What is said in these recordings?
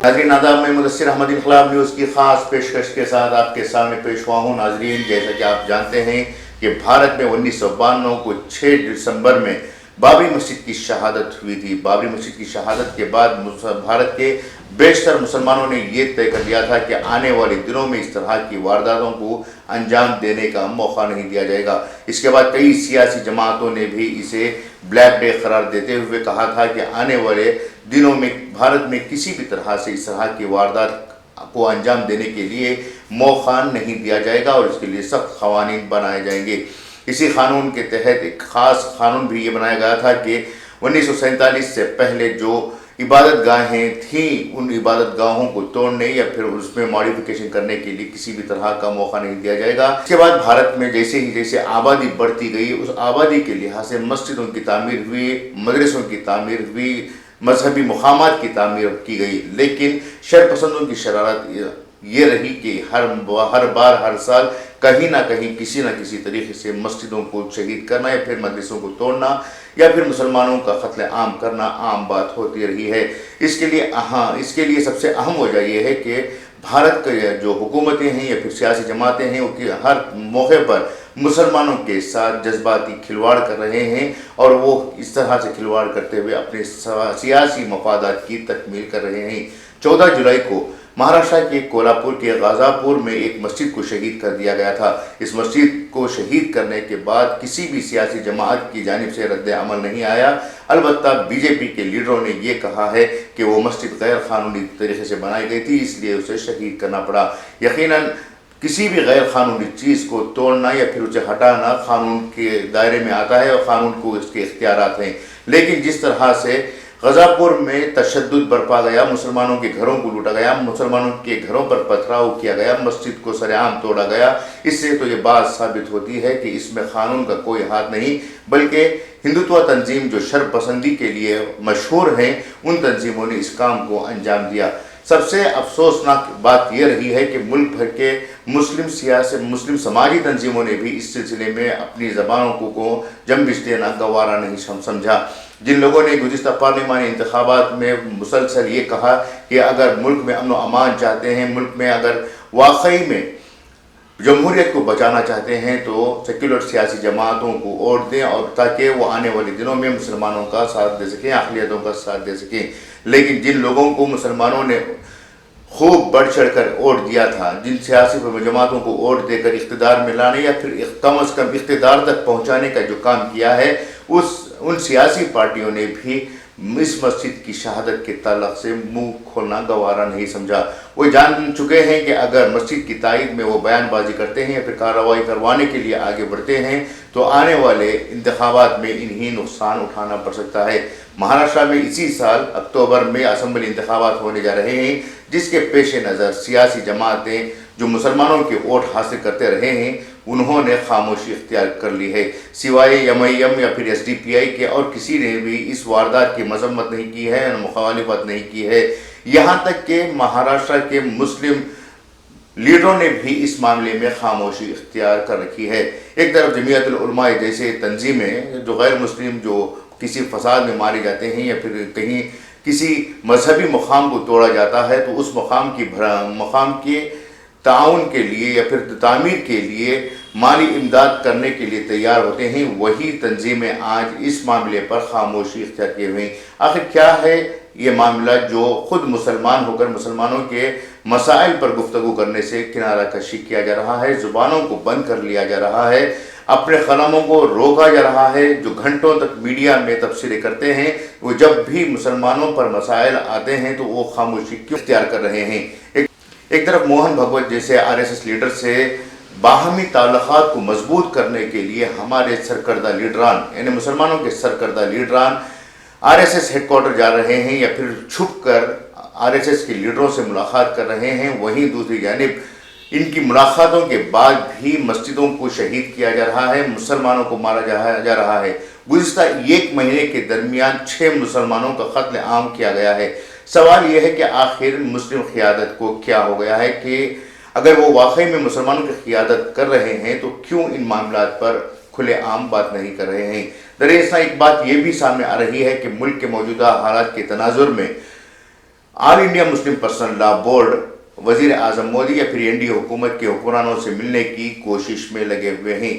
नाज़रीन आदाब, में मुदस्सिर अहमद इनकलाब न्यूज़ की ख़ास पेशकश के साथ आपके सामने पेश हुआ हूँ। नाज़रीन, जैसा कि आप जानते हैं कि भारत में 1992 को 6 दिसंबर में बाबरी मस्जिद की शहादत हुई थी। बाबरी मस्जिद की शहादत के बाद भारत के बेशतर मुसलमानों ने ये तय कर लिया था कि आने वाले दिनों में इस तरह की वारदातों को अंजाम देने का मौका नहीं दिया जाएगा। इसके बाद कई सियासी जमातों ने भी इसे ब्लैक डे करार देते हुए कहा था कि आने वाले दिनों में भारत में किसी भी तरह से इस तरह की वारदात को अंजाम देने के लिए मौका नहीं दिया जाएगा और इसके लिए सख्त क़वानीन बनाए जाएंगे। इसी कानून के तहत एक ख़ास कानून भी ये बनाया गया था कि 1947 से पहले जो इबादत गाहें थीं, उन इबादत गाहों को तोड़ने या फिर उसमें मॉडिफिकेशन करने के लिए किसी भी तरह का मौका नहीं दिया जाएगा। इसके बाद भारत में जैसे आबादी बढ़ती गई, उस आबादी के लिहाज से मस्जिदों की तामीर हुई, मदरसों की तामीर हुई, मजहबी मुकामात की तामीर की गई। लेकिन शरपसंदों की शरारत ये रही कि हर बार हर साल कहीं ना कहीं किसी न किसी तरीके से मस्जिदों को शहीद करना या फिर मदरसों को तोड़ना या फिर मुसलमानों का कत्ल आम करना आम बात होती रही है। इसके लिए सबसे अहम वजह यह है कि भारत के जो हुकूमतें हैं या फिर सियासी जमातें हैं, वो हर मौके पर मुसलमानों के साथ जज्बाती खिलवाड़ कर रहे हैं और वो इस तरह से खिलवाड़ करते हुए अपने सियासी मफादात की तकमील कर रहे हैं। 14 जुलाई को महाराष्ट्र के कोल्हापुर के गाज़ापुर में एक मस्जिद को शहीद कर दिया गया था। इस मस्जिद को शहीद करने के बाद किसी भी सियासी जमात की जानिब से रद्द अमल नहीं आया। अलबत्ता बीजेपी के लीडरों ने ये कहा है कि वो मस्जिद गैर कानूनी तरीके से बनाई गई थी, इसलिए उसे शहीद करना पड़ा। यकीनन किसी भी गैर कानूनी चीज़ को तोड़ना या फिर उसे हटाना कानून के दायरे में आता है और कानून को इसके इख्तियारात हैं। लेकिन जिस तरह से गाज़ापुर में तशद्दुद बरपा गया, मुसलमानों के घरों को लूटा गया, मुसलमानों के घरों पर पथराव किया गया, मस्जिद को सरेआम तोड़ा गया, इससे तो ये बात साबित होती है कि इसमें कानून का कोई हाथ नहीं, बल्कि हिंदुत्व तंजीम जो शरपसंदी के लिए मशहूर हैं, उन तंजीमों ने इस काम को अंजाम दिया। सबसे अफसोसनाक बात यह रही है कि मुल्क भर के मुस्लिम समाजी तंजीमों ने भी इस सिलसिले में अपनी ज़बानों को जंबिश देना गवारा नहीं समझा। जिन लोगों ने गुज़िश्ता पार्लिमानी इंतखाबात में मुसलसल ये कहा कि अगर मुल्क में अमन व अमान चाहते हैं, मुल्क में अगर वाकई में जमहूरियत को बचाना चाहते हैं, तो सेक्युलर सियासी जमातों को वोट दें और ताकि वो आने वाले दिनों में मुसलमानों का साथ दे सकें, अक़लियतों का साथ दे सकें। लेकिन जिन लोगों को मुसलमानों ने खूब बढ़ चढ़ कर वोट दिया था, जिन सियासी जमातों को वोट देकर इक़्तिदार में लाने या फिर कम अज़ कम इक़्तिदार तक पहुँचाने का जो काम किया है, उन सियासी पार्टियों ने भी इस मस्जिद की शहादत के ताल्लुक़ से मुंह खोलना गवारा नहीं समझा। वो जान चुके हैं कि अगर मस्जिद की तायद में वो बयानबाजी करते हैं या फिर कार्रवाई करवाने के लिए आगे बढ़ते हैं तो आने वाले इंतखाबात में इन्हीं नुकसान उठाना पड़ सकता है। महाराष्ट्र में इसी साल अक्टूबर में असम्बली इंतखाबात होने जा रहे हैं, जिसके पेश नज़र सियासी जमातें जो मुसलमानों के वोट हासिल करते रहे हैं, उन्होंने खामोशी इख्तियार कर ली है। सिवाय MIM या फिर SDPI के और किसी ने भी इस वारदात की मजम्मत नहीं की है, मुखालिफत नहीं की है। यहाँ तक कि महाराष्ट्र के मुस्लिम लीडरों ने भी इस मामले में खामोशी इख्तियार कर रखी है। एक तरफ जमीयतुल उलमा जैसे तंजीमें जो गैर मुस्लिम जो किसी फसाद में मारे जाते हैं या फिर कहीं किसी मजहबी मुकाम को तोड़ा जाता है, तो उस मुकाम के ताउन के लिए या फिर तामीर के लिए माली इमदाद करने के लिए तैयार होते हैं। वही तंजीमें आज इस मामले पर खामोशी इख्तियार किए हुए हैं। आखिर क्या है ये मामला जो ख़ुद मुसलमान होकर मुसलमानों के मसाइल पर गुफ्तगू करने से किनारा कशी किया जा रहा है, ज़ुबानों को बंद कर लिया जा रहा है, अपने कलमों को रोका जा रहा है। जो घंटों तक मीडिया में तबसरे करते हैं, वो जब भी मुसलमानों पर मसाइल आते हैं तो वो खामोशी क्यों इख्तियार कर रहे हैं। एक तरफ मोहन भगवत जैसे RSS लीडर से बाहमी ताल्लुकात को मजबूत करने के लिए हमारे सरकर्दा लीडरान यानी मुसलमानों के सरकर्दा लीडरान RSS हेडक्वार्टर जा रहे हैं या फिर छुप कर RSS के लीडरों से मुलाकात कर रहे हैं। वहीं दूसरी जानिब इनकी मुलाकातों के बाद भी मस्जिदों को शहीद किया जा रहा है, मुसलमानों को मारा जा रहा है। गुज़िश्ता 1 महीने के दरमियान 6 मुसलमानों का कत्ल आम किया गया है। सवाल यह है कि आखिर मुस्लिम क़ियादत को क्या हो गया है कि अगर वो वाकई में मुसलमानों की क़ियादत कर रहे हैं तो क्यों इन मामलात पर खुलेआम बात नहीं कर रहे हैं। दरअसल एक बात ये भी सामने आ रही है कि मुल्क के मौजूदा हालात के तनाजुर में all India Muslim personal law board वजीर आजम मोदी या फिर एनडीए हुकूमत के हुक्मरानों से मिलने की कोशिश में लगे हुए हैं।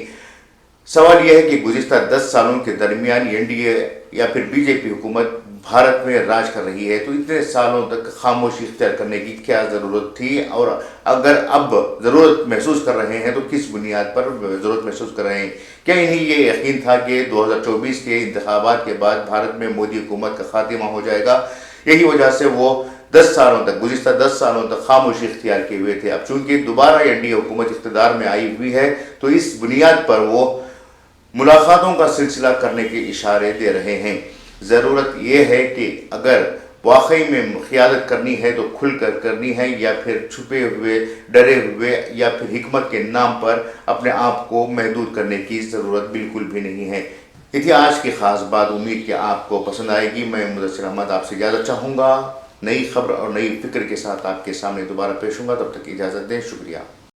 सवाल यह है कि गुज़िश्ता 10 सालों के दरमियान एनडीए या फिर बीजेपी हुकूमत भारत में राज कर रही है, तो इतने सालों तक खामोशी इख्तियार करने की क्या ज़रूरत थी, और अगर अब ज़रूरत महसूस कर रहे हैं तो किस बुनियाद पर ज़रूरत महसूस कर रहे हैं? क्या इन्हें ये यकीन था कि 2024 के इंतखाबात के बाद भारत में मोदी हुकूमत का खात्मा हो जाएगा? यही वजह से वो 10 सालों तक, गुज़िश्ता 10 सालों तक खामोशी इख्तियार किए हुए थे। अब चूंकि दोबारा एनडीए हुकूमत इक़्तिदार में आई हुई है, तो इस बुनियाद पर वो मुलाकातों का सिलसिला करने के इशारे दे रहे हैं। ज़रूरत यह है कि अगर वाकई में क़ियादत करनी है तो खुल कर करनी है, या फिर छुपे हुए, डरे हुए, या फिर हिकमत के नाम पर अपने आप को महदूद करने की ज़रूरत बिल्कुल भी नहीं है। ये थी आज की ख़ास बात। उम्मीद कि आपको पसंद आएगी। मैं मुदस्सिर अहमद आपसे इजाज़त चाहूँगा। नई खबर और नई फिक्र के साथ आपके सामने दोबारा पेश होऊंगा। तब तक इजाज़त दें। शुक्रिया।